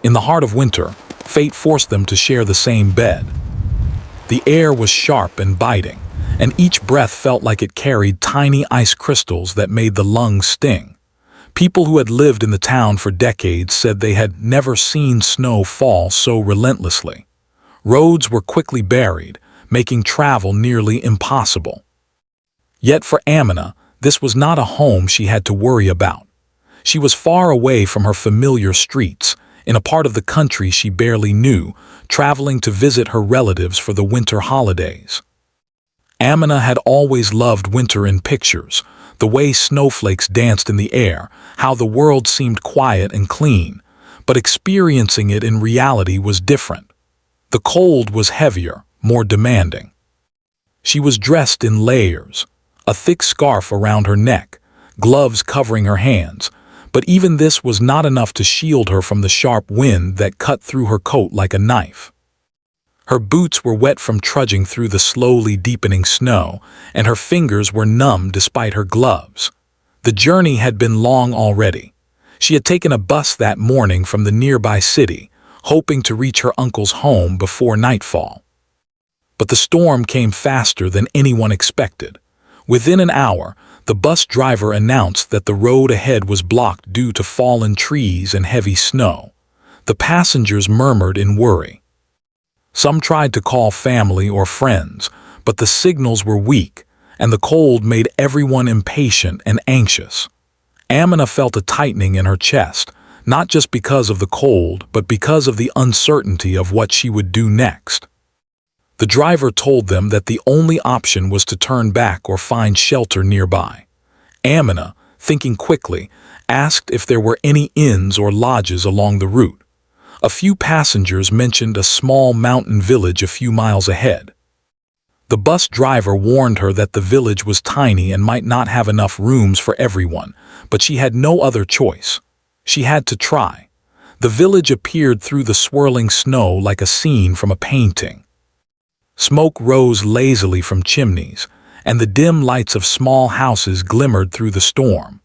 In the heart of winter, fate forced them to share the same bed. The air was sharp and biting, and each breath felt like it carried tiny ice crystals that made the lungs sting. People who had lived in the town for decades said they had never seen snow fall so relentlessly. Roads were quickly buried, making travel nearly impossible. Yet for Amina, this was not a home she had to worry about. She was far away from her familiar streets, in a part of the country she barely knew, traveling to visit her relatives for the winter holidays. Amina had always loved winter in pictures, the way snowflakes danced in the air, how the world seemed quiet and clean, but experiencing it in reality was different. The cold was heavier, more demanding. She was dressed in layers, a thick scarf around her neck, gloves covering her hands, but even this was not enough to shield her from the sharp wind that cut through her coat like a knife. Her boots were wet from trudging through the slowly deepening snow, and her fingers were numb despite her gloves. The journey had been long already. She had taken a bus that morning from the nearby city, hoping to reach her uncle's home before nightfall. But the storm came faster than anyone expected. Within an hour, the bus driver announced that the road ahead was blocked due to fallen trees and heavy snow. The passengers murmured in worry. Some tried to call family or friends, but the signals were weak, and the cold made everyone impatient and anxious. Amina felt a tightening in her chest, not just because of the cold, but because of the uncertainty of what she would do next. The driver told them that the only option was to turn back or find shelter nearby. Amina, thinking quickly, asked if there were any inns or lodges along the route. A few passengers mentioned a small mountain village a few miles ahead. The bus driver warned her that the village was tiny and might not have enough rooms for everyone, but she had no other choice. She had to try. The village appeared through the swirling snow like a scene from a painting. Smoke rose lazily from chimneys, and the dim lights of small houses glimmered through the storm.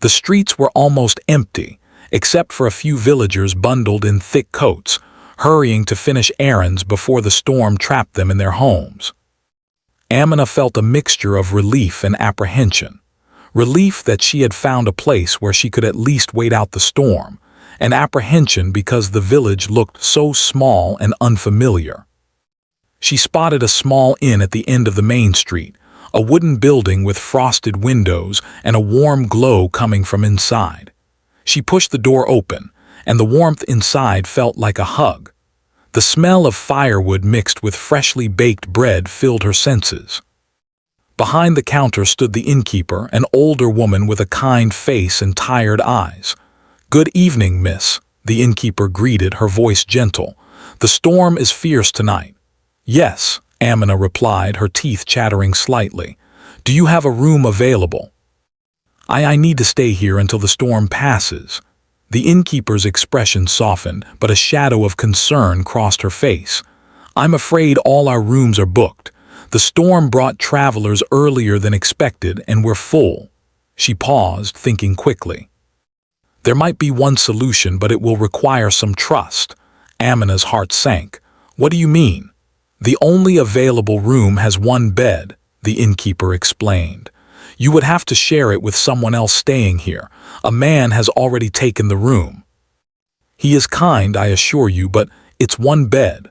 The streets were almost empty, except for a few villagers bundled in thick coats, hurrying to finish errands before the storm trapped them in their homes. Amina felt a mixture of relief and apprehension. Relief that she had found a place where she could at least wait out the storm, and apprehension because the village looked so small and unfamiliar. She spotted a small inn at the end of the main street, a wooden building with frosted windows and a warm glow coming from inside. She pushed the door open, and the warmth inside felt like a hug. The smell of firewood mixed with freshly baked bread filled her senses. Behind the counter stood the innkeeper, an older woman with a kind face and tired eyes. "Good evening, miss," the innkeeper greeted, her voice gentle. "The storm is fierce tonight." "Yes," Amina replied, her teeth chattering slightly. "Do you have a room available?" I need to stay here until the storm passes." The innkeeper's expression softened, but a shadow of concern crossed her face. "I'm afraid all our rooms are booked. The storm brought travelers earlier than expected, and we're full." She paused, thinking quickly. "There might be one solution, but it will require some trust." Amina's heart sank. "What do you mean?" "The only available room has one bed," the innkeeper explained. "You would have to share it with someone else staying here. A man has already taken the room." "He is kind, I assure you, but it's one bed."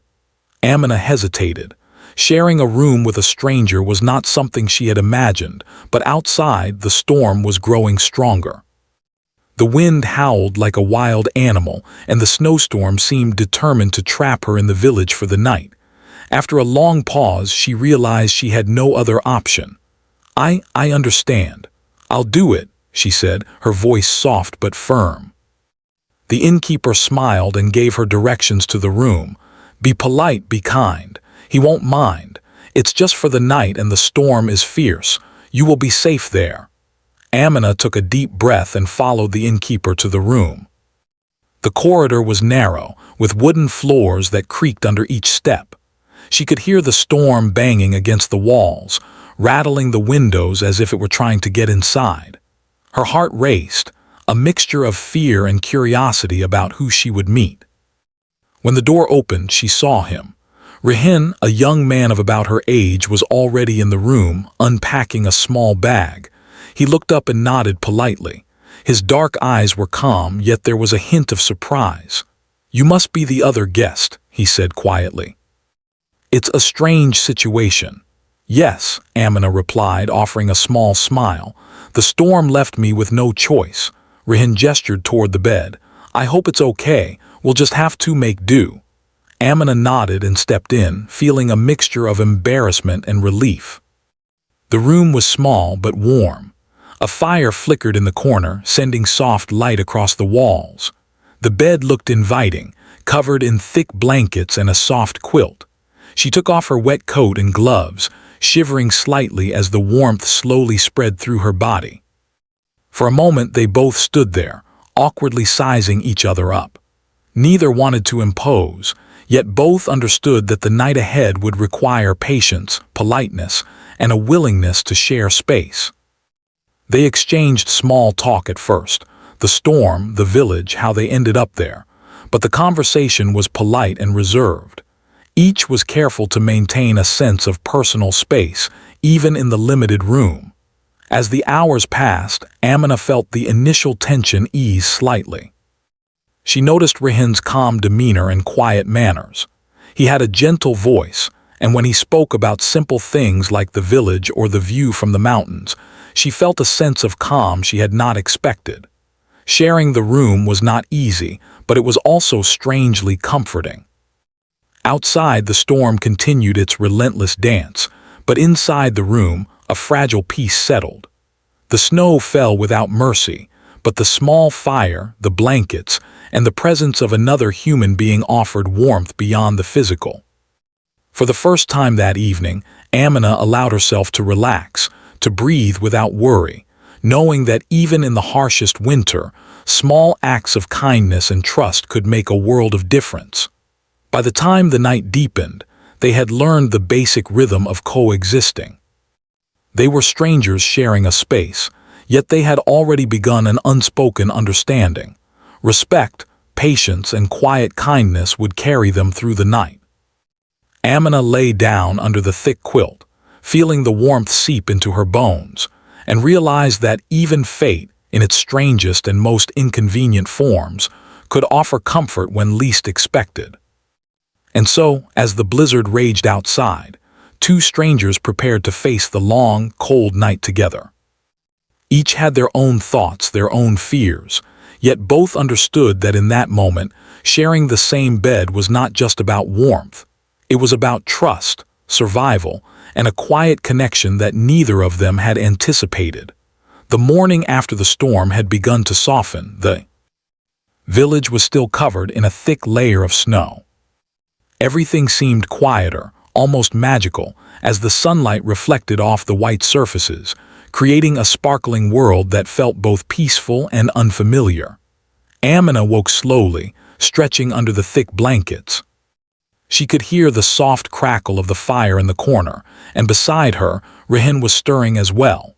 Amina hesitated. Sharing a room with a stranger was not something she had imagined, but outside the storm was growing stronger. The wind howled like a wild animal, and the snowstorm seemed determined to trap her in the village for the night. After a long pause, she realized she had no other option. I understand. I'll do it," she said, her voice soft but firm. The innkeeper smiled and gave her directions to the room. "Be polite, be kind. He won't mind. It's just for the night and the storm is fierce. You will be safe there." Amina took a deep breath and followed the innkeeper to the room. The corridor was narrow, with wooden floors that creaked under each step. She could hear the storm banging against the walls, rattling the windows as if it were trying to get inside. Her heart raced, a mixture of fear and curiosity about who she would meet. When the door opened, she saw him. Rehin, a young man of about her age, was already in the room, unpacking a small bag. He looked up and nodded politely. His dark eyes were calm, yet there was a hint of surprise. "You must be the other guest," he said quietly. "It's a strange situation." "Yes," Amina replied, offering a small smile. "The storm left me with no choice." Rehin gestured toward the bed. "I hope it's okay. We'll just have to make do." Amina nodded and stepped in, feeling a mixture of embarrassment and relief. The room was small but warm. A fire flickered in the corner, sending soft light across the walls. The bed looked inviting, covered in thick blankets and a soft quilt. She took off her wet coat and gloves, shivering slightly as the warmth slowly spread through her body. For a moment they both stood there, awkwardly sizing each other up. Neither wanted to impose, yet both understood that the night ahead would require patience, politeness, and a willingness to share space. They exchanged small talk at first, the storm, the village, how they ended up there, but the conversation was polite and reserved. Each was careful to maintain a sense of personal space, even in the limited room. As the hours passed, Amina felt the initial tension ease slightly. She noticed Rehin's calm demeanor and quiet manners. He had a gentle voice, and when he spoke about simple things like the village or the view from the mountains, she felt a sense of calm she had not expected. Sharing the room was not easy, but it was also strangely comforting. Outside, the storm continued its relentless dance, but inside the room, a fragile peace settled. The snow fell without mercy, but the small fire, the blankets, and the presence of another human being offered warmth beyond the physical. For the first time that evening, Amina allowed herself to relax, to breathe without worry, knowing that even in the harshest winter, small acts of kindness and trust could make a world of difference. By the time the night deepened, they had learned the basic rhythm of coexisting. They were strangers sharing a space, yet they had already begun an unspoken understanding. Respect, patience, and quiet kindness would carry them through the night. Amina lay down under the thick quilt, feeling the warmth seep into her bones, and realized that even fate, in its strangest and most inconvenient forms, could offer comfort when least expected. And so, as the blizzard raged outside, two strangers prepared to face the long, cold night together. Each had their own thoughts, their own fears, yet both understood that in that moment, sharing the same bed was not just about warmth. It was about trust, survival, and a quiet connection that neither of them had anticipated. The morning after the storm had begun to soften. The village was still covered in a thick layer of snow. Everything seemed quieter, almost magical, as the sunlight reflected off the white surfaces, creating a sparkling world that felt both peaceful and unfamiliar. Amina woke slowly, stretching under the thick blankets. She could hear the soft crackle of the fire in the corner, and beside her, Rehin was stirring as well.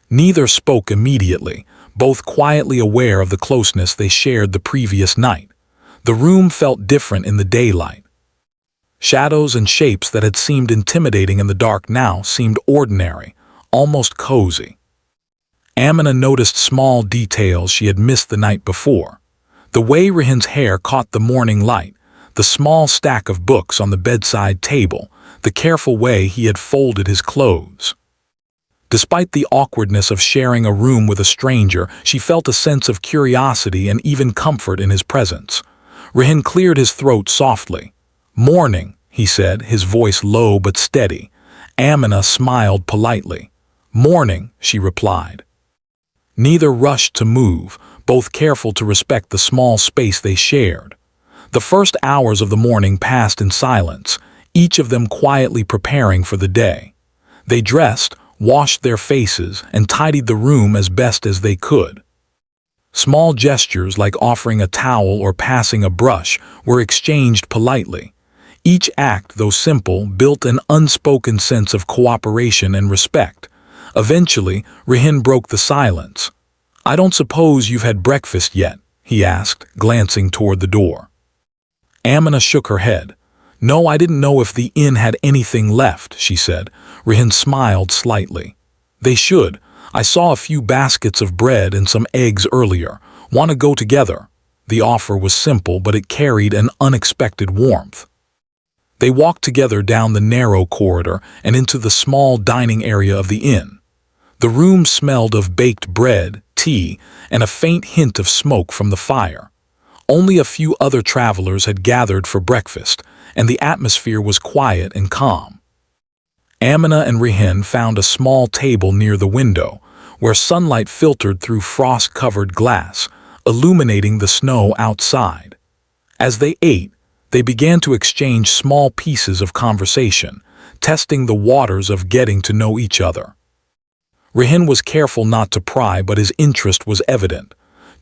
Neither spoke immediately, both quietly aware of the closeness they shared the previous night. The room felt different in the daylight. Shadows and shapes that had seemed intimidating in the dark now seemed ordinary, almost cozy. Amina noticed small details she had missed the night before. The way Rehin's hair caught the morning light, the small stack of books on the bedside table, the careful way he had folded his clothes. Despite the awkwardness of sharing a room with a stranger, she felt a sense of curiosity and even comfort in his presence. Rehin cleared his throat softly. "Morning," he said, his voice low but steady. Amina smiled politely. "Morning," she replied. Neither rushed to move, both careful to respect the small space they shared. The first hours of the morning passed in silence, each of them quietly preparing for the day. They dressed, washed their faces, and tidied the room as best as they could. Small gestures like offering a towel or passing a brush were exchanged politely. Each act, though simple, built an unspoken sense of cooperation and respect. Eventually, Rehin broke the silence. "I don't suppose you've had breakfast yet?" he asked, glancing toward the door. Amina shook her head. "No, I didn't know if the inn had anything left," she said. Rihin smiled slightly. "They should. I saw a few baskets of bread and some eggs earlier. Want to go together?" The offer was simple, but it carried an unexpected warmth. They walked together down the narrow corridor and into the small dining area of the inn. The room smelled of baked bread, tea, and a faint hint of smoke from the fire. Only a few other travelers had gathered for breakfast, and the atmosphere was quiet and calm. Amina and Rihin found a small table near the window, where sunlight filtered through frost-covered glass, illuminating the snow outside. As they ate, they began to exchange small pieces of conversation, testing the waters of getting to know each other. Rihin was careful not to pry, but his interest was evident.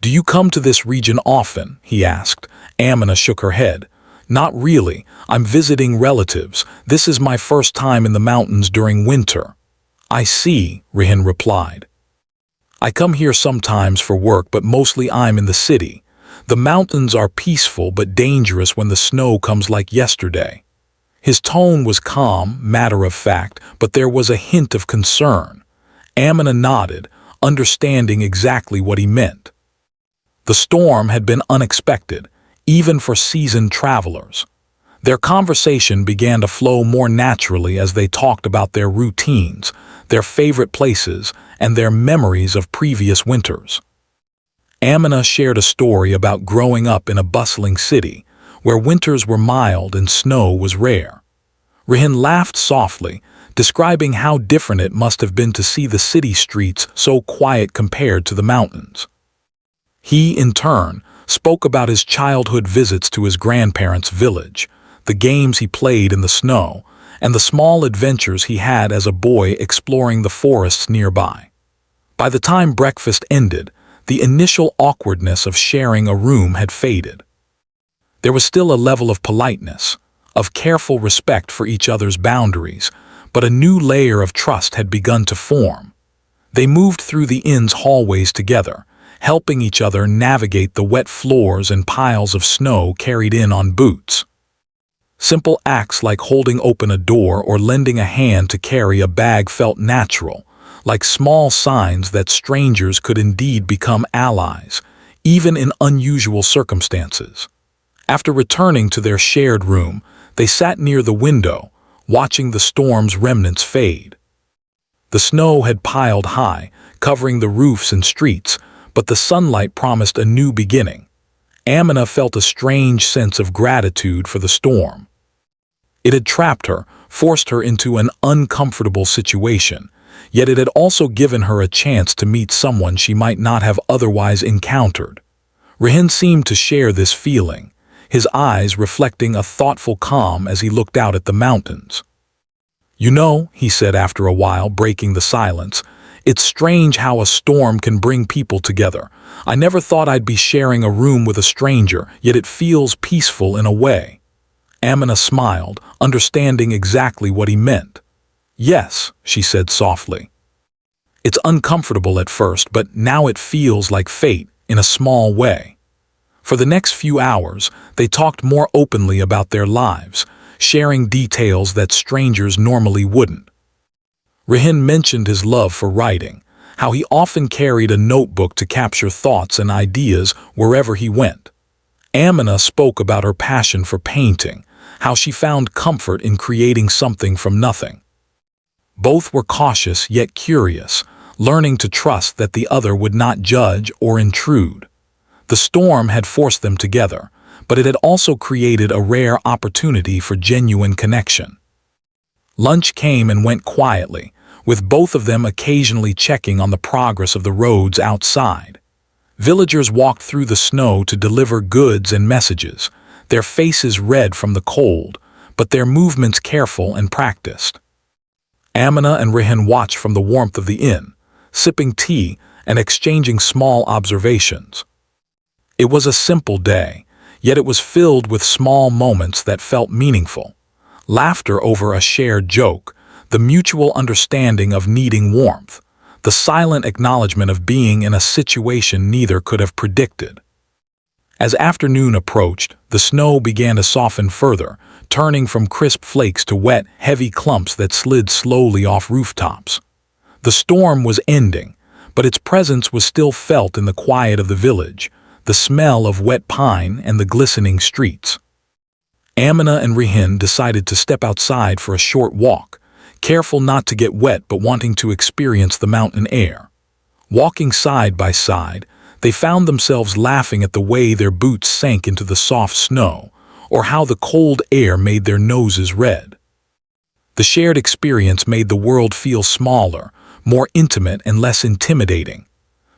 "Do you come to this region often?" he asked. Amina shook her head. "Not really. I'm visiting relatives. This is my first time in the mountains during winter." "I see," Rihin replied. "I come here sometimes for work, but mostly I'm in the city. The mountains are peaceful but dangerous when the snow comes like yesterday." His tone was calm, matter-of-fact, but there was a hint of concern. Amina nodded, understanding exactly what he meant. The storm had been unexpected, even for seasoned travelers. Their conversation began to flow more naturally as they talked about their routines, their favorite places, and their memories of previous winters. Amina shared a story about growing up in a bustling city, where winters were mild and snow was rare. Rihin laughed softly, describing how different it must have been to see the city streets so quiet compared to the mountains. He, in turn, spoke about his childhood visits to his grandparents' village, the games he played in the snow, and the small adventures he had as a boy exploring the forests nearby. By the time breakfast ended, the initial awkwardness of sharing a room had faded. There was still a level of politeness, of careful respect for each other's boundaries, but a new layer of trust had begun to form. They moved through the inn's hallways together, helping each other navigate the wet floors and piles of snow carried in on boots. Simple acts like holding open a door or lending a hand to carry a bag felt natural, like small signs that strangers could indeed become allies, even in unusual circumstances. After returning to their shared room, they sat near the window, watching the storm's remnants fade. The snow had piled high, covering the roofs and streets, but the sunlight promised a new beginning. Amina felt a strange sense of gratitude for the storm. It had trapped her, forced her into an uncomfortable situation, yet it had also given her a chance to meet someone she might not have otherwise encountered. Rihin seemed to share this feeling, his eyes reflecting a thoughtful calm as he looked out at the mountains. "You know," he said after a while, breaking the silence, "it's strange how a storm can bring people together. I never thought I'd be sharing a room with a stranger, yet it feels peaceful in a way." Amina smiled, understanding exactly what he meant. "Yes," she said softly. "It's uncomfortable at first, but now it feels like fate, in a small way." For the next few hours, they talked more openly about their lives, sharing details that strangers normally wouldn't. Rihin mentioned his love for writing, how he often carried a notebook to capture thoughts and ideas wherever he went. Amina spoke about her passion for painting, how she found comfort in creating something from nothing. Both were cautious yet curious, learning to trust that the other would not judge or intrude. The storm had forced them together, but it had also created a rare opportunity for genuine connection. Lunch came and went quietly, with both of them occasionally checking on the progress of the roads outside. Villagers walked through the snow to deliver goods and messages, their faces red from the cold, but their movements careful and practiced. Amina and Rihin watched from the warmth of the inn, sipping tea and exchanging small observations. It was a simple day, yet it was filled with small moments that felt meaningful. Laughter over a shared joke, the mutual understanding of needing warmth, the silent acknowledgement of being in a situation neither could have predicted. As afternoon approached, the snow began to soften further, turning from crisp flakes to wet, heavy clumps that slid slowly off rooftops. The storm was ending, but its presence was still felt in the quiet of the village, the smell of wet pine and the glistening streets. Amina and Rehin decided to step outside for a short walk, careful not to get wet but wanting to experience the mountain air. Walking side by side, they found themselves laughing at the way their boots sank into the soft snow, or how the cold air made their noses red. The shared experience made the world feel smaller, more intimate and less intimidating.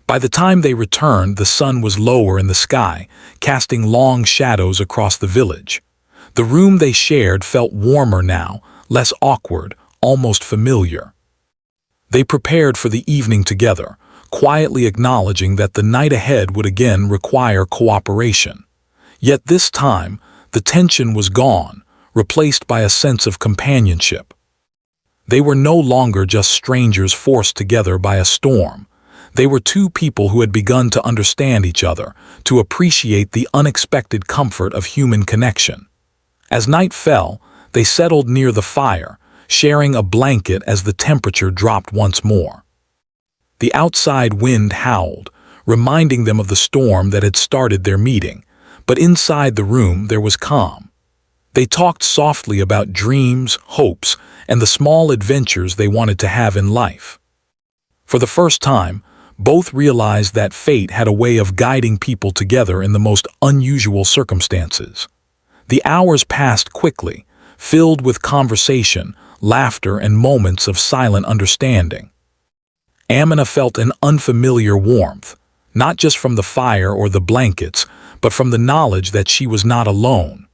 By the time they returned, the sun was lower in the sky, casting long shadows across the village. The room they shared felt warmer now, less awkward, almost familiar. They prepared for the evening together, quietly acknowledging that the night ahead would again require cooperation. Yet this time, the tension was gone, replaced by a sense of companionship. They were no longer just strangers forced together by a storm. They were two people who had begun to understand each other, to appreciate the unexpected comfort of human connection. As night fell, they settled near the fire, sharing a blanket as the temperature dropped once more. The outside wind howled, reminding them of the storm that had started their meeting, but inside the room there was calm. They talked softly about dreams, hopes, and the small adventures they wanted to have in life. For the first time, both realized that fate had a way of guiding people together in the most unusual circumstances. The hours passed quickly, filled with conversation, laughter, and moments of silent understanding. Amina felt an unfamiliar warmth, not just from the fire or the blankets, but from the knowledge that she was not alone.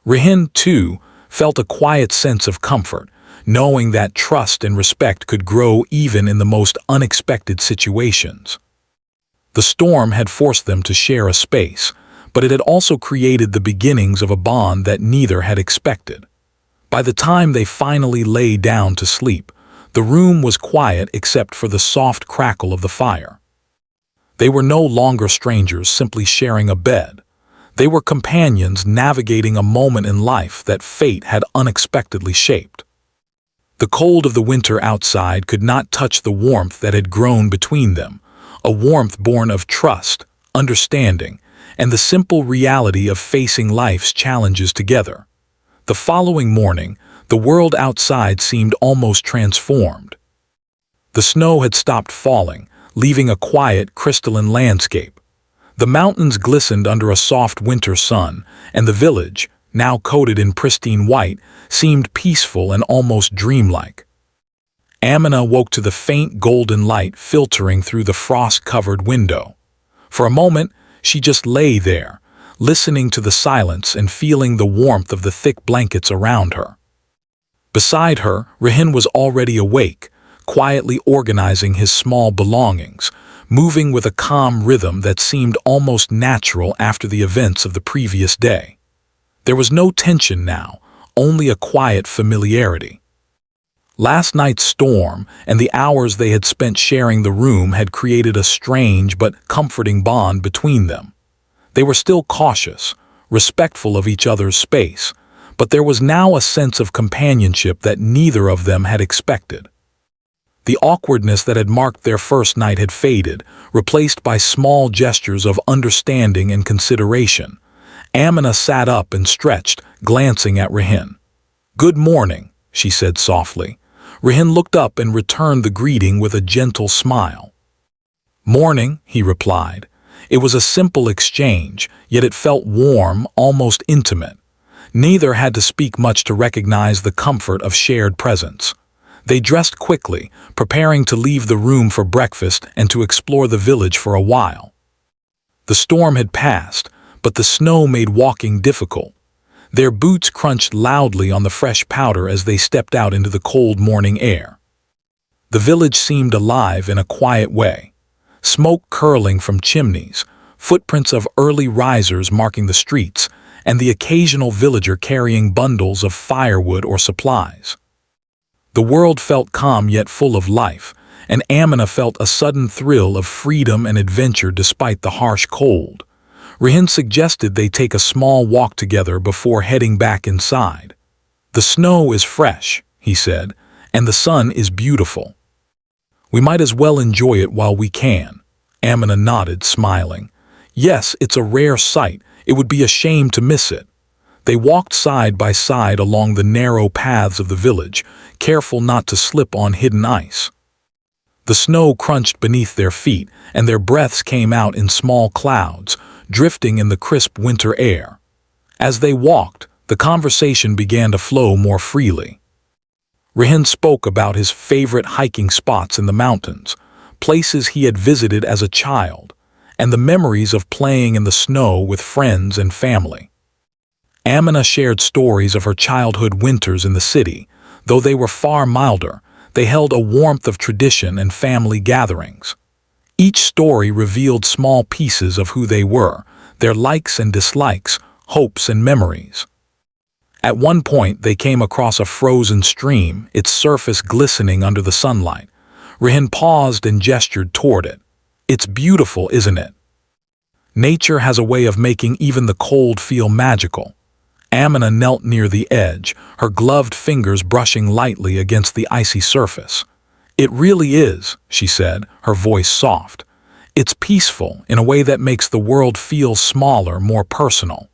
Rehin, too, felt a quiet sense of comfort, knowing that trust and respect could grow even in the most unexpected situations. The storm had forced them to share a space, but it had also created the beginnings of a bond that neither had expected. By the time they finally lay down to sleep, the room was quiet except for the soft crackle of the fire. They were no longer strangers simply sharing a bed. They were companions navigating a moment in life that fate had unexpectedly shaped. The cold of the winter outside could not touch the warmth that had grown between them, a warmth born of trust, understanding, and the simple reality of facing life's challenges together. The following morning, the world outside seemed almost transformed. The snow had stopped falling, leaving a quiet, crystalline landscape. The mountains glistened under a soft winter sun, and the village, now coated in pristine white, seemed peaceful and almost dreamlike. Amina woke to the faint golden light filtering through the frost-covered window. For a moment, she just lay there, listening to the silence and feeling the warmth of the thick blankets around her. Beside her, Rehin was already awake, quietly organizing his small belongings, moving with a calm rhythm that seemed almost natural after the events of the previous day. There was no tension now, only a quiet familiarity. Last night's storm and the hours they had spent sharing the room had created a strange but comforting bond between them. They were still cautious, respectful of each other's space, but there was now a sense of companionship that neither of them had expected. The awkwardness that had marked their first night had faded, replaced by small gestures of understanding and consideration. Amina sat up and stretched, glancing at Rehin. "Good morning," she said softly. Rehin looked up and returned the greeting with a gentle smile. "Morning," he replied. It was a simple exchange, yet it felt warm, almost intimate. Neither had to speak much to recognize the comfort of shared presence. They dressed quickly, preparing to leave the room for breakfast and to explore the village for a while. The storm had passed, but the snow made walking difficult. Their boots crunched loudly on the fresh powder as they stepped out into the cold morning air. The village seemed alive in a quiet way. Smoke curling from chimneys, footprints of early risers marking the streets, and the occasional villager carrying bundles of firewood or supplies. The world felt calm yet full of life, and Amina felt a sudden thrill of freedom and adventure despite the harsh cold. Rihin suggested they take a small walk together before heading back inside. "The snow is fresh," he said, "and the sun is beautiful. We might as well enjoy it while we can." Amina nodded, smiling. "Yes, it's a rare sight. It would be a shame to miss it." They walked side by side along the narrow paths of the village, careful not to slip on hidden ice. The snow crunched beneath their feet, and their breaths came out in small clouds, drifting in the crisp winter air. As they walked, the conversation began to flow more freely. Rihin spoke about his favorite hiking spots in the mountains, places he had visited as a child, and the memories of playing in the snow with friends and family. Amina shared stories of her childhood winters in the city. Though they were far milder, they held a warmth of tradition and family gatherings. Each story revealed small pieces of who they were, their likes and dislikes, hopes and memories. At one point, they came across a frozen stream, its surface glistening under the sunlight. Rihin paused and gestured toward it. "It's beautiful, isn't it? Nature has a way of making even the cold feel magical." Amina knelt near the edge, her gloved fingers brushing lightly against the icy surface. "It really is," she said, her voice soft. "It's peaceful in a way that makes the world feel smaller, more personal."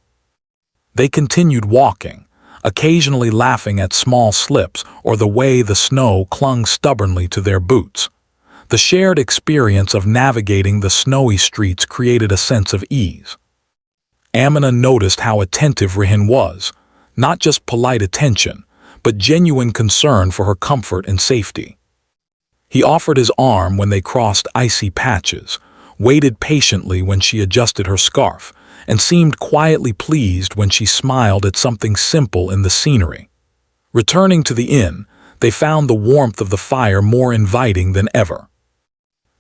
They continued walking, occasionally laughing at small slips or the way the snow clung stubbornly to their boots. The shared experience of navigating the snowy streets created a sense of ease. Amina noticed how attentive Rihin was, not just polite attention, but genuine concern for her comfort and safety. He offered his arm when they crossed icy patches, waited patiently when she adjusted her scarf, and seemed quietly pleased when she smiled at something simple in the scenery. Returning to the inn, they found the warmth of the fire more inviting than ever.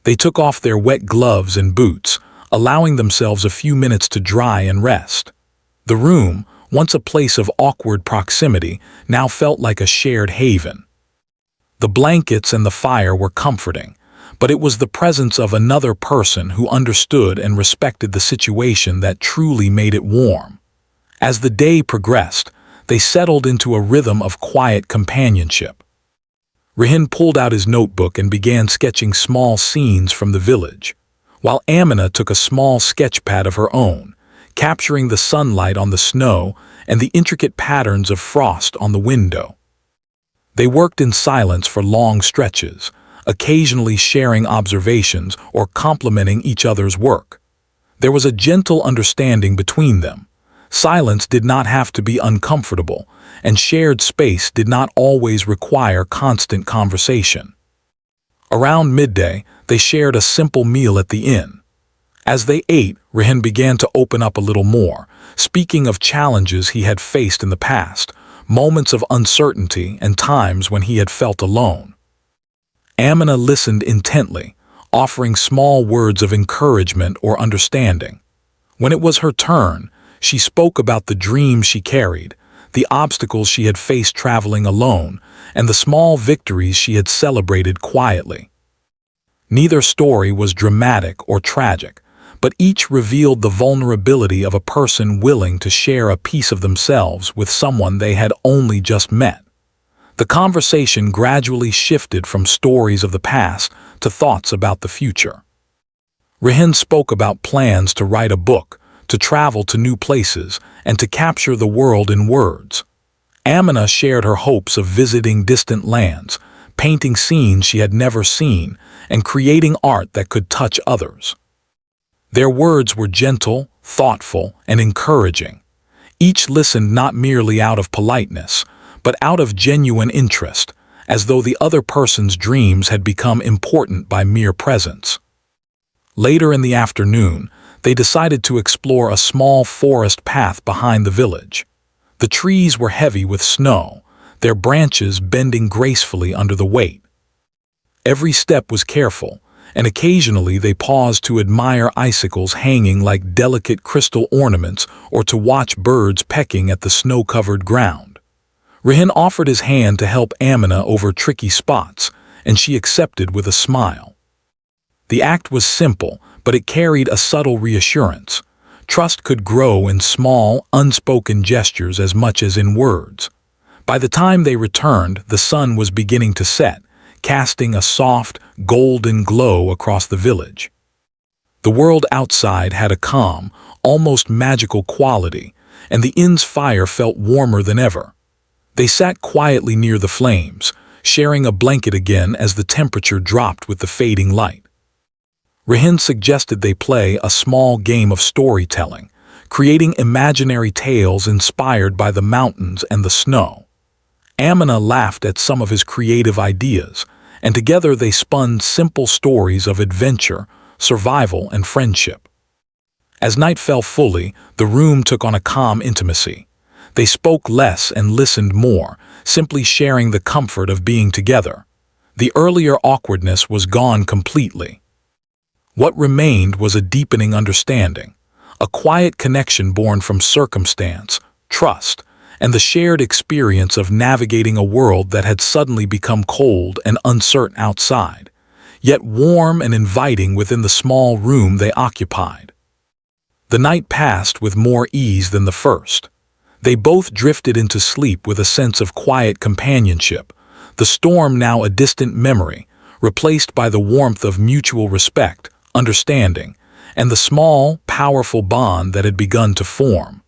They took off their wet gloves and boots, allowing themselves a few minutes to dry and rest. The room, once a place of awkward proximity, now felt like a shared haven. The blankets and the fire were comforting, but it was the presence of another person who understood and respected the situation that truly made it warm. As the day progressed, they settled into a rhythm of quiet companionship. Rihin pulled out his notebook and began sketching small scenes from the village, while Amina took a small sketch pad of her own, capturing the sunlight on the snow and the intricate patterns of frost on the window. They worked in silence for long stretches, occasionally sharing observations or complimenting each other's work. There was a gentle understanding between them. Silence did not have to be uncomfortable, and shared space did not always require constant conversation. Around midday, they shared a simple meal at the inn. As they ate, Rihin began to open up a little more, speaking of challenges he had faced in the past, moments of uncertainty and times when he had felt alone. Amina listened intently, offering small words of encouragement or understanding. When it was her turn, she spoke about the dreams she carried, the obstacles she had faced traveling alone, and the small victories she had celebrated quietly. Neither story was dramatic or tragic, but each revealed the vulnerability of a person willing to share a piece of themselves with someone they had only just met. The conversation gradually shifted from stories of the past to thoughts about the future. Rihin spoke about plans to write a book, to travel to new places, and to capture the world in words. Amina shared her hopes of visiting distant lands, painting scenes she had never seen, and creating art that could touch others. Their words were gentle, thoughtful, and encouraging. Each listened not merely out of politeness, but out of genuine interest, as though the other person's dreams had become important by mere presence. Later in the afternoon, they decided to explore a small forest path behind the village. The trees were heavy with snow, their branches bending gracefully under the weight. Every step was careful, and occasionally they paused to admire icicles hanging like delicate crystal ornaments or to watch birds pecking at the snow-covered ground. Rihin offered his hand to help Amina over tricky spots, and she accepted with a smile. The act was simple, but it carried a subtle reassurance. Trust could grow in small, unspoken gestures as much as in words. By the time they returned, the sun was beginning to set, casting a soft, golden glow across the village. The world outside had a calm, almost magical quality, and the inn's fire felt warmer than ever. They sat quietly near the flames, sharing a blanket again as the temperature dropped with the fading light. Rehin suggested they play a small game of storytelling, creating imaginary tales inspired by the mountains and the snow. Amina laughed at some of his creative ideas, and together they spun simple stories of adventure, survival, and friendship. As night fell fully, the room took on a calm intimacy. They spoke less and listened more, simply sharing the comfort of being together. The earlier awkwardness was gone completely. What remained was a deepening understanding, a quiet connection born from circumstance, trust, and the shared experience of navigating a world that had suddenly become cold and uncertain outside, yet warm and inviting within the small room they occupied. The night passed with more ease than the first. They both drifted into sleep with a sense of quiet companionship, the storm now a distant memory, replaced by the warmth of mutual respect, understanding, and the small, powerful bond that had begun to form.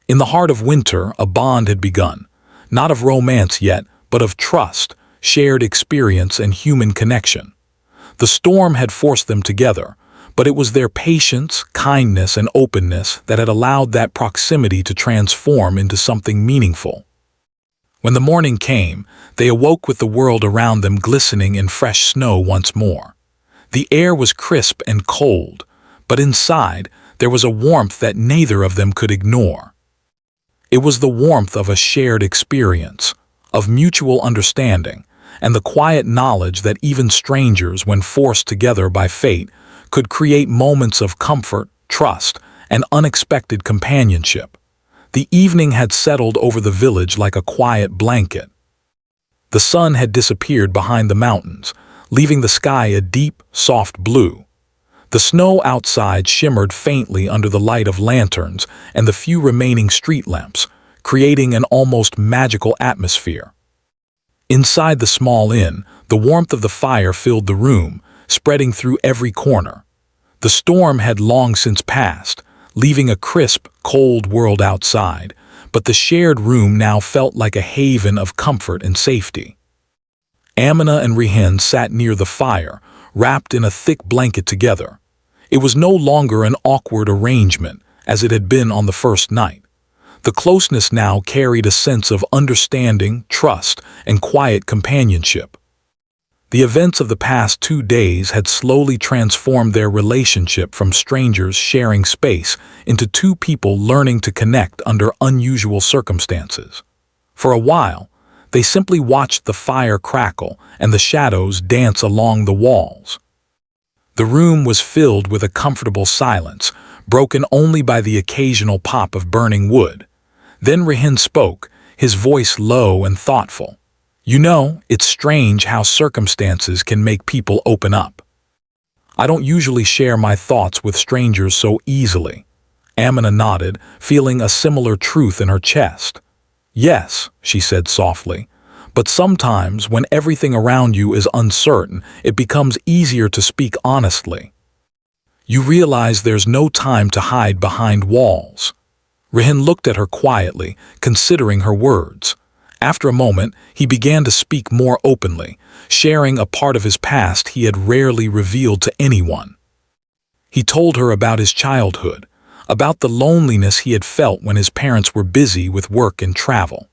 In the heart of winter, a bond had begun, not of romance yet, but of trust, shared experience, and human connection. The storm had forced them together, but it was their patience, kindness, and openness that had allowed that proximity to transform into something meaningful. When the morning came, they awoke with the world around them glistening in fresh snow once more. The air was crisp and cold, but inside there was a warmth that neither of them could ignore. It was the warmth of a shared experience, of mutual understanding, and the quiet knowledge that even strangers, when forced together by fate, could create moments of comfort, trust, and unexpected companionship. The evening had settled over the village like a quiet blanket. The sun had disappeared behind the mountains, leaving the sky a deep, soft blue. The snow outside shimmered faintly under the light of lanterns and the few remaining street lamps, creating an almost magical atmosphere. Inside the small inn, the warmth of the fire filled the room, spreading through every corner. The storm had long since passed, leaving a crisp, cold world outside, but the shared room now felt like a haven of comfort and safety. Amina and Rehin sat near the fire, wrapped in a thick blanket together. It was no longer an awkward arrangement, as it had been on the first night. The closeness now carried a sense of understanding, trust, and quiet companionship. The events of the past 2 days had slowly transformed their relationship from strangers sharing space into two people learning to connect under unusual circumstances. For a while, they simply watched the fire crackle and the shadows dance along the walls. The room was filled with a comfortable silence, broken only by the occasional pop of burning wood. Then Rehin spoke, his voice low and thoughtful. "You know, it's strange how circumstances can make people open up. I don't usually share my thoughts with strangers so easily." Amina nodded, feeling a similar truth in her chest. "Yes," she said softly, "but sometimes when everything around you is uncertain, it becomes easier to speak honestly. You realize there's no time to hide behind walls." Rehin looked at her quietly, considering her words. After a moment, he began to speak more openly, sharing a part of his past he had rarely revealed to anyone. He told her about his childhood, about the loneliness he had felt when his parents were busy with work and travel.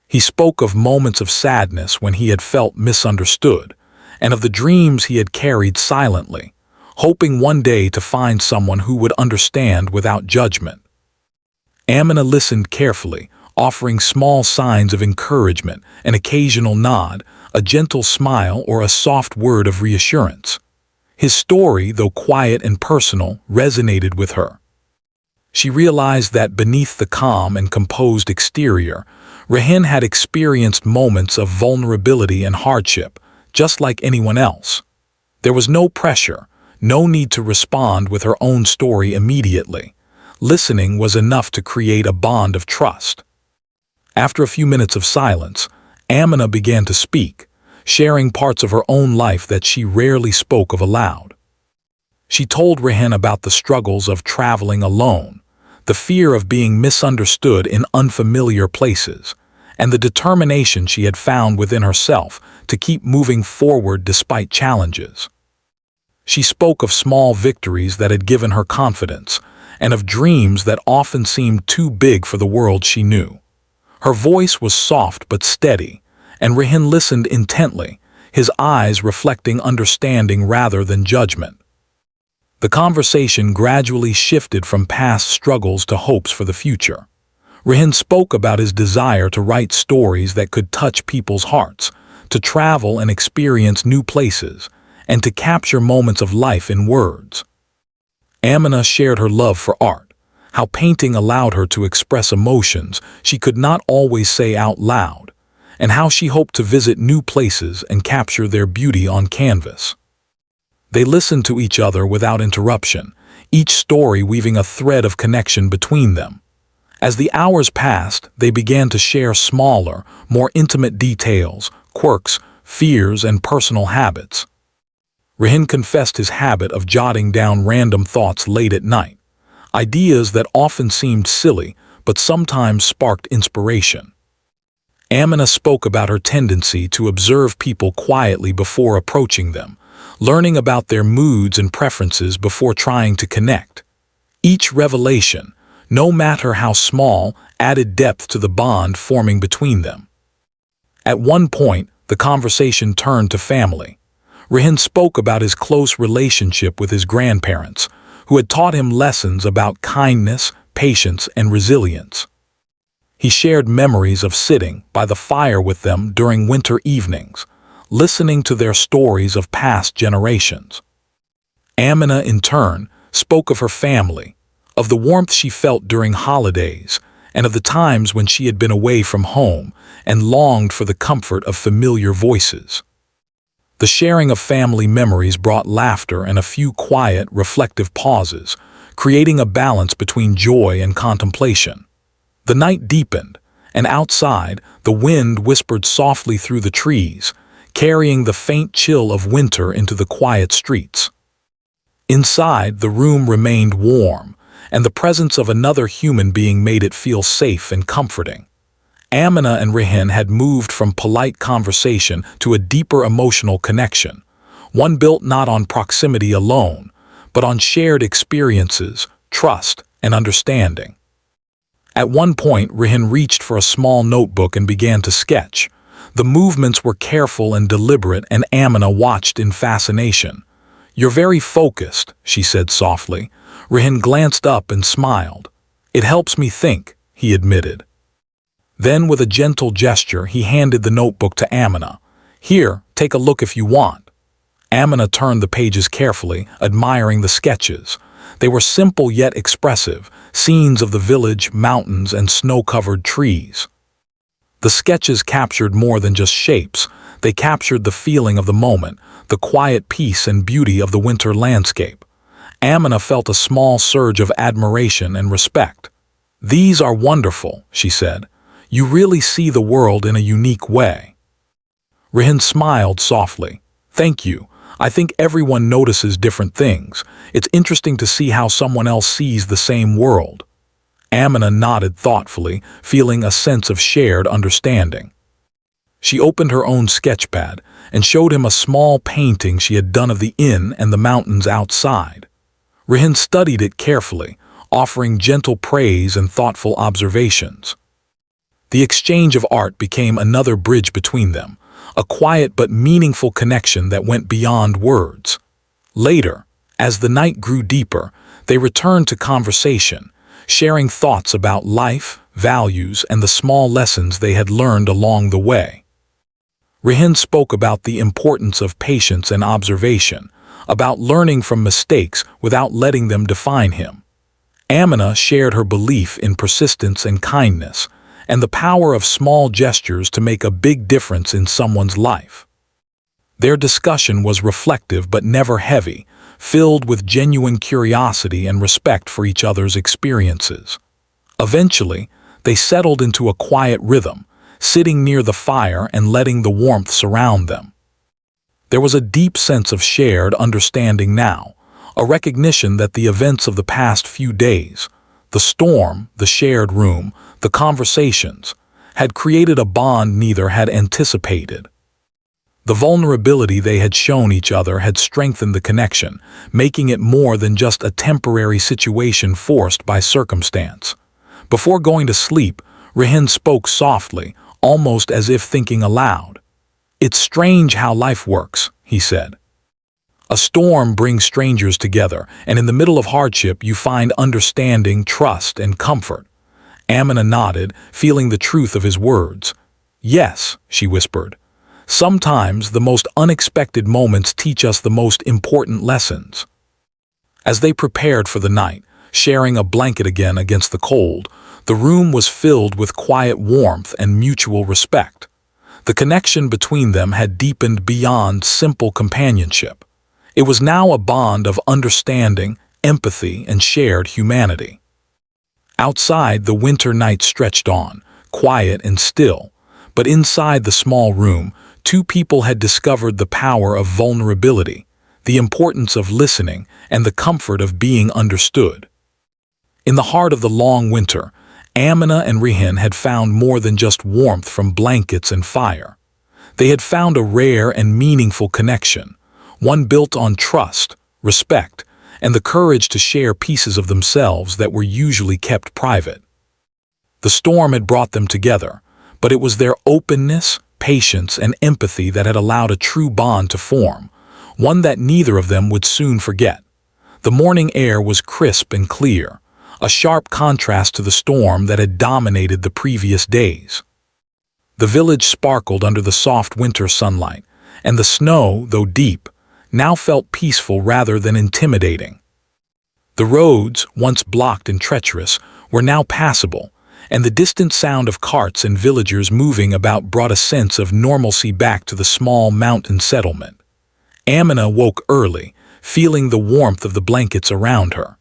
He spoke of moments of sadness when he had felt misunderstood, and of the dreams he had carried silently, hoping one day to find someone who would understand without judgment. Amina listened carefully, offering small signs of encouragement, an occasional nod, a gentle smile, or a soft word of reassurance. His story, though quiet and personal, resonated with her. She realized that beneath the calm and composed exterior, Rehin had experienced moments of vulnerability and hardship, just like anyone else. There was no pressure, No need to respond with her own story immediately. Listening was enough to create a bond of trust. After a few minutes of silence, Amina began to speak, sharing parts of her own life that she rarely spoke of aloud. She told Rehan about the struggles of traveling alone, the fear of being misunderstood in unfamiliar places, and the determination she had found within herself to keep moving forward despite challenges. She spoke of small victories that had given her confidence, and of dreams that often seemed too big for the world she knew. Her voice was soft but steady, and Rehan listened intently, his eyes reflecting understanding rather than judgment. The conversation gradually shifted from past struggles to hopes for the future. Rehan spoke about his desire to write stories that could touch people's hearts, to travel and experience new places, and to capture moments of life in words. Amina shared her love for art, how painting allowed her to express emotions she could not always say out loud, and how she hoped to visit new places and capture their beauty on canvas. They listened to each other without interruption, each story weaving a thread of connection between them. As the hours passed, they began to share smaller, more intimate details, quirks, fears, and personal habits. Rehan confessed his habit of jotting down random thoughts late at night, ideas that often seemed silly but sometimes sparked inspiration. Amina spoke about her tendency to observe people quietly before approaching them, learning about their moods and preferences before trying to connect. Each revelation, no matter how small, added depth to the bond forming between them. At one point, the conversation turned to family. Rehan spoke about his close relationship with his grandparents, who had taught him lessons about kindness, patience, and resilience. He shared memories of sitting by the fire with them during winter evenings, listening to their stories of past generations. Amina, in turn, spoke of her family, of the warmth she felt during holidays, and of the times when she had been away from home and longed for the comfort of familiar voices. The sharing of family memories brought laughter and a few quiet, reflective pauses, creating a balance between joy and contemplation. The night deepened, and outside, the wind whispered softly through the trees, carrying the faint chill of winter into the quiet streets. Inside, the room remained warm, and the presence of another human being made it feel safe and comforting. Amina and Rehan had moved from polite conversation to a deeper emotional connection, one built not on proximity alone, but on shared experiences, trust, and understanding. At one point, Rehan reached for a small notebook and began to sketch. The movements were careful and deliberate, and Amina watched in fascination. "You're very focused," she said softly. Rehan glanced up and smiled. "It helps me think," he admitted. Then, with a gentle gesture, he handed the notebook to Amina. "Here, take a look if you want." Amina turned the pages carefully, admiring the sketches. They were simple yet expressive, scenes of the village, mountains, and snow-covered trees. The sketches captured more than just shapes. They captured the feeling of the moment, the quiet peace and beauty of the winter landscape. Amina felt a small surge of admiration and respect. "These are wonderful," she said. "You really see the world in a unique way." Rehan smiled softly. "Thank you. I think everyone notices different things. It's interesting to see how someone else sees the same world." Amina nodded thoughtfully, feeling a sense of shared understanding. She opened her own sketchpad and showed him a small painting she had done of the inn and the mountains outside. Rehan studied it carefully, offering gentle praise and thoughtful observations. The exchange of art became another bridge between them, a quiet but meaningful connection that went beyond words. Later, as the night grew deeper, they returned to conversation, sharing thoughts about life, values, and the small lessons they had learned along the way. Rehan spoke about the importance of patience and observation, about learning from mistakes without letting them define him. Amina shared her belief in persistence and kindness, and the power of small gestures to make a big difference in someone's life. Their discussion was reflective but never heavy, filled with genuine curiosity and respect for each other's experiences. Eventually, they settled into a quiet rhythm, sitting near the fire and letting the warmth surround them. There was a deep sense of shared understanding now, a recognition that the events of the past few days, the storm, the shared room, the conversations, had created a bond neither had anticipated. The vulnerability they had shown each other had strengthened the connection, making it more than just a temporary situation forced by circumstance. Before going to sleep, Rehin spoke softly, almost as if thinking aloud. "It's strange how life works," he said. "A storm brings strangers together, and in the middle of hardship you find understanding, trust, and comfort." Amina nodded, feeling the truth of his words. "Yes," she whispered. "Sometimes the most unexpected moments teach us the most important lessons." As they prepared for the night, sharing a blanket again against the cold, the room was filled with quiet warmth and mutual respect. The connection between them had deepened beyond simple companionship. It was now a bond of understanding, empathy, and shared humanity. Outside, the winter night stretched on, quiet and still, but inside the small room, two people had discovered the power of vulnerability, the importance of listening, and the comfort of being understood. In the heart of the long winter, Amina and Rehin had found more than just warmth from blankets and fire. They had found a rare and meaningful connection, one built on trust, respect, and the courage to share pieces of themselves that were usually kept private. The storm had brought them together, but it was their openness, patience, and empathy that had allowed a true bond to form, one that neither of them would soon forget. The morning air was crisp and clear, a sharp contrast to the storm that had dominated the previous days. The village sparkled under the soft winter sunlight, and the snow, though deep, now felt peaceful rather than intimidating. The roads, once blocked and treacherous, were now passable, and the distant sound of carts and villagers moving about brought a sense of normalcy back to the small mountain settlement. Amina woke early, feeling the warmth of the blankets around her.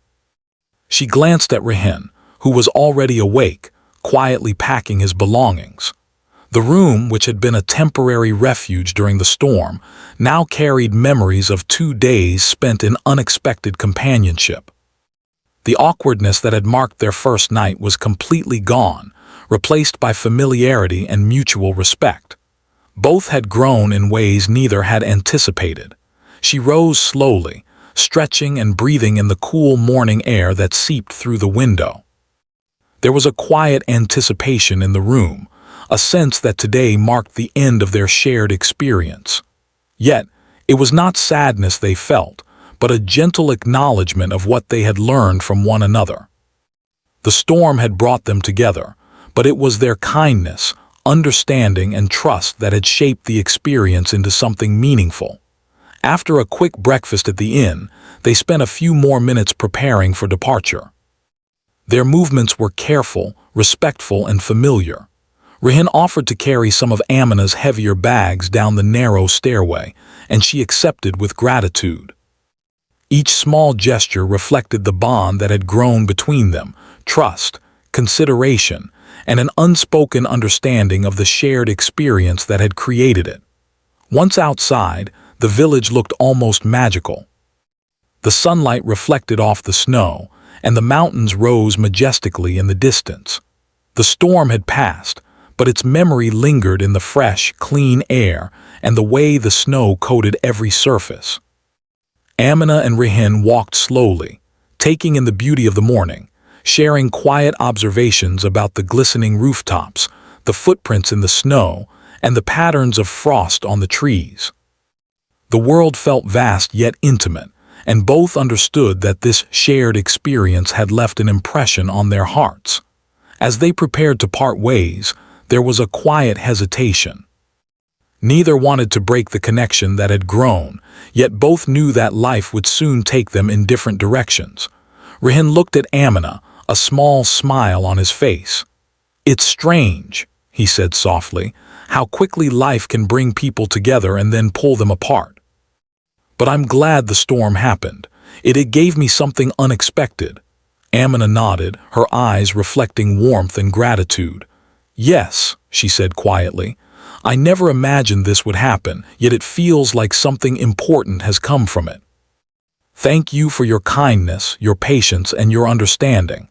She glanced at Rehin, who was already awake, quietly packing his belongings. The room, which had been a temporary refuge during the storm, now carried memories of 2 days spent in unexpected companionship. The awkwardness that had marked their first night was completely gone, replaced by familiarity and mutual respect. Both had grown in ways neither had anticipated. She rose slowly, stretching and breathing in the cool morning air that seeped through the window. There was a quiet anticipation in the room, a sense that today marked the end of their shared experience. Yet, it was not sadness they felt, but a gentle acknowledgement of what they had learned from one another. The storm had brought them together, but it was their kindness, understanding, and trust that had shaped the experience into something meaningful. After a quick breakfast at the inn, they spent a few more minutes preparing for departure. Their movements were careful, respectful, and familiar. Rehin offered to carry some of Amina's heavier bags down the narrow stairway, and she accepted with gratitude. Each small gesture reflected the bond that had grown between them, trust, consideration, and an unspoken understanding of the shared experience that had created it. Once outside, the village looked almost magical. The sunlight reflected off the snow, and the mountains rose majestically in the distance. The storm had passed, but its memory lingered in the fresh, clean air and the way the snow coated every surface. Amina and Rehin walked slowly, taking in the beauty of the morning, sharing quiet observations about the glistening rooftops, the footprints in the snow, and the patterns of frost on the trees. The world felt vast yet intimate, and both understood that this shared experience had left an impression on their hearts. As they prepared to part ways, there was a quiet hesitation. Neither wanted to break the connection that had grown, yet both knew that life would soon take them in different directions. Rehin looked at Amina, a small smile on his face. "It's strange," he said softly, "how quickly life can bring people together and then pull them apart. But I'm glad the storm happened, It gave me something unexpected. Amina nodded, her eyes reflecting warmth and gratitude. Yes, she said quietly. I never imagined this would happen, yet it feels like something important has come from it. Thank you for your kindness, your patience, and your understanding.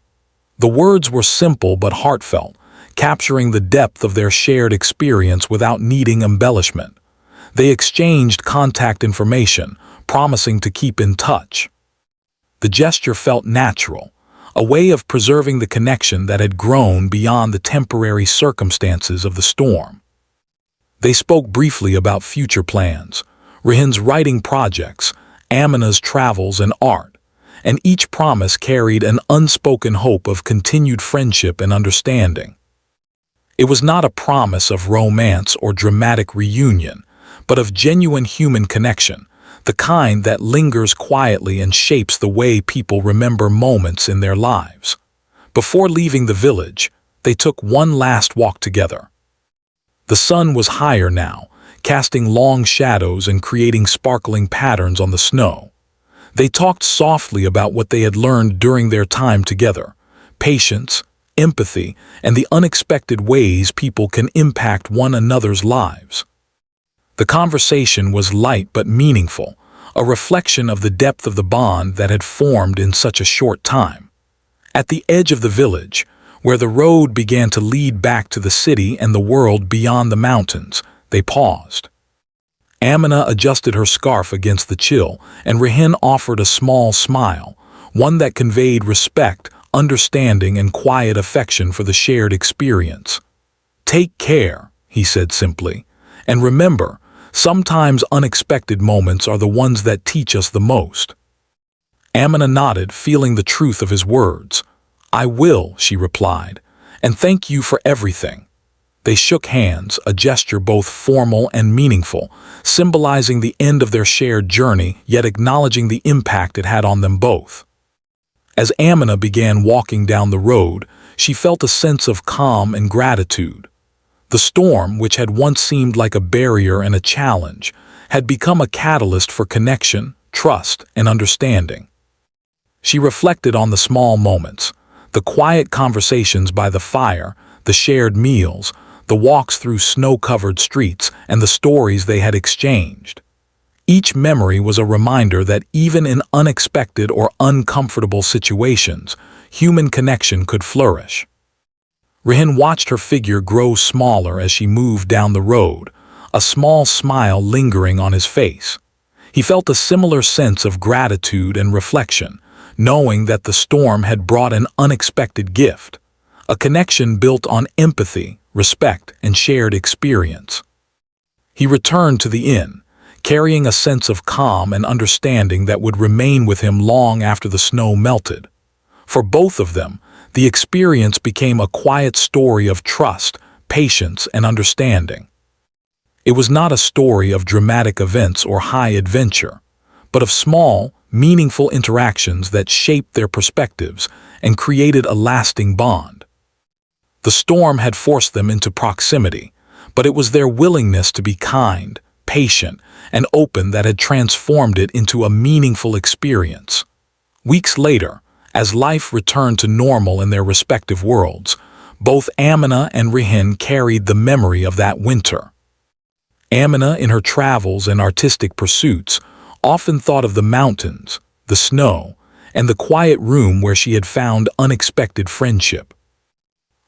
The words were simple but heartfelt, capturing the depth of their shared experience without needing embellishment. They exchanged contact information, promising to keep in touch. The gesture felt natural, a way of preserving the connection that had grown beyond the temporary circumstances of the storm. They spoke briefly about future plans, Rehin's writing projects, Amina's travels and art, and each promise carried an unspoken hope of continued friendship and understanding. It was not a promise of romance or dramatic reunion, but of genuine human connection, the kind that lingers quietly and shapes the way people remember moments in their lives. Before leaving the village, they took one last walk together. The sun was higher now, casting long shadows and creating sparkling patterns on the snow. They talked softly about what they had learned during their time together: patience, empathy, and the unexpected ways people can impact one another's lives. The conversation was light but meaningful, a reflection of the depth of the bond that had formed in such a short time. At the edge of the village, where the road began to lead back to the city and the world beyond the mountains, they paused. Amina adjusted her scarf against the chill, and Rehin offered a small smile, one that conveyed respect, understanding, and quiet affection for the shared experience. "Take care," he said simply, "and remember, sometimes unexpected moments are the ones that teach us the most." Amina nodded, feeling the truth of his words. "I will," she replied, "and thank you for everything." They shook hands, a gesture both formal and meaningful, symbolizing the end of their shared journey, yet acknowledging the impact it had on them both. As Amina began walking down the road, she felt a sense of calm and gratitude. The storm, which had once seemed like a barrier and a challenge, had become a catalyst for connection, trust, and understanding. She reflected on the small moments, the quiet conversations by the fire, the shared meals, the walks through snow-covered streets, and the stories they had exchanged. Each memory was a reminder that even in unexpected or uncomfortable situations, human connection could flourish. Rehin watched her figure grow smaller as she moved down the road, a small smile lingering on his face. He felt a similar sense of gratitude and reflection, knowing that the storm had brought an unexpected gift, a connection built on empathy, respect, and shared experience. He returned to the inn, carrying a sense of calm and understanding that would remain with him long after the snow melted. For both of them, the experience became a quiet story of trust, patience, and understanding. It was not a story of dramatic events or high adventure, but of small, meaningful interactions that shaped their perspectives and created a lasting bond. The storm had forced them into proximity, but it was their willingness to be kind, patient, and open that had transformed it into a meaningful experience. Weeks later, as life returned to normal in their respective worlds, both Amina and Rehin carried the memory of that winter. Amina, in her travels and artistic pursuits, often thought of the mountains, the snow, and the quiet room where she had found unexpected friendship.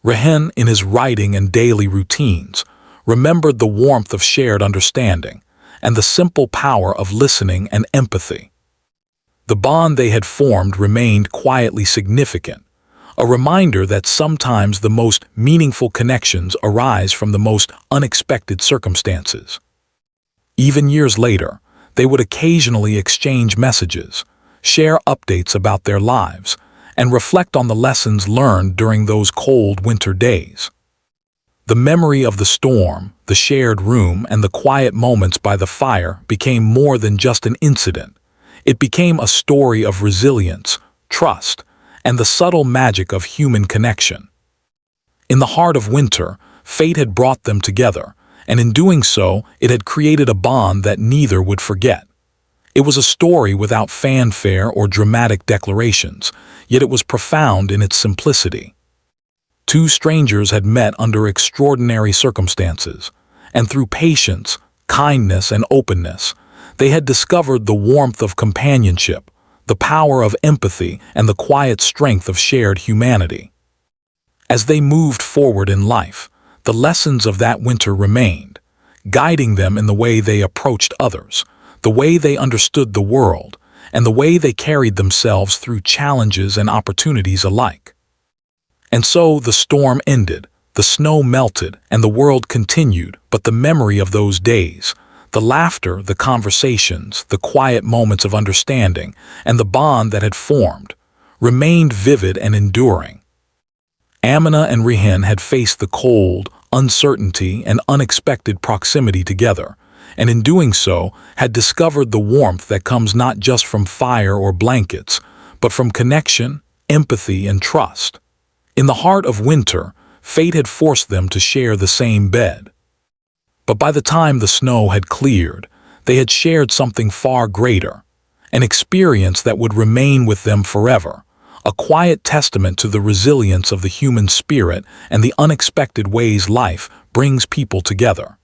Rehin, in his writing and daily routines, remembered the warmth of shared understanding and the simple power of listening and empathy. The bond they had formed remained quietly significant, a reminder that sometimes the most meaningful connections arise from the most unexpected circumstances. Even years later, they would occasionally exchange messages, share updates about their lives, and reflect on the lessons learned during those cold winter days. The memory of the storm, the shared room, and the quiet moments by the fire became more than just an incident. It became a story of resilience, trust, and the subtle magic of human connection. In the heart of winter, fate had brought them together, and in doing so, it had created a bond that neither would forget. It was a story without fanfare or dramatic declarations, yet it was profound in its simplicity. Two strangers had met under extraordinary circumstances, and through patience, kindness, and openness, they had discovered the warmth of companionship, the power of empathy, and the quiet strength of shared humanity. As they moved forward in life, the lessons of that winter remained, guiding them in the way they approached others, the way they understood the world, and the way they carried themselves through challenges and opportunities alike. And so the storm ended, the snow melted, and the world continued, but the memory of those days, the laughter, the conversations, the quiet moments of understanding, and the bond that had formed, remained vivid and enduring. Amina and Rihan had faced the cold, uncertainty, and unexpected proximity together, and in doing so had discovered the warmth that comes not just from fire or blankets, but from connection, empathy, and trust. In the heart of winter, fate had forced them to share the same bed. But by the time the snow had cleared, they had shared something far greater, an experience that would remain with them forever, a quiet testament to the resilience of the human spirit and the unexpected ways life brings people together.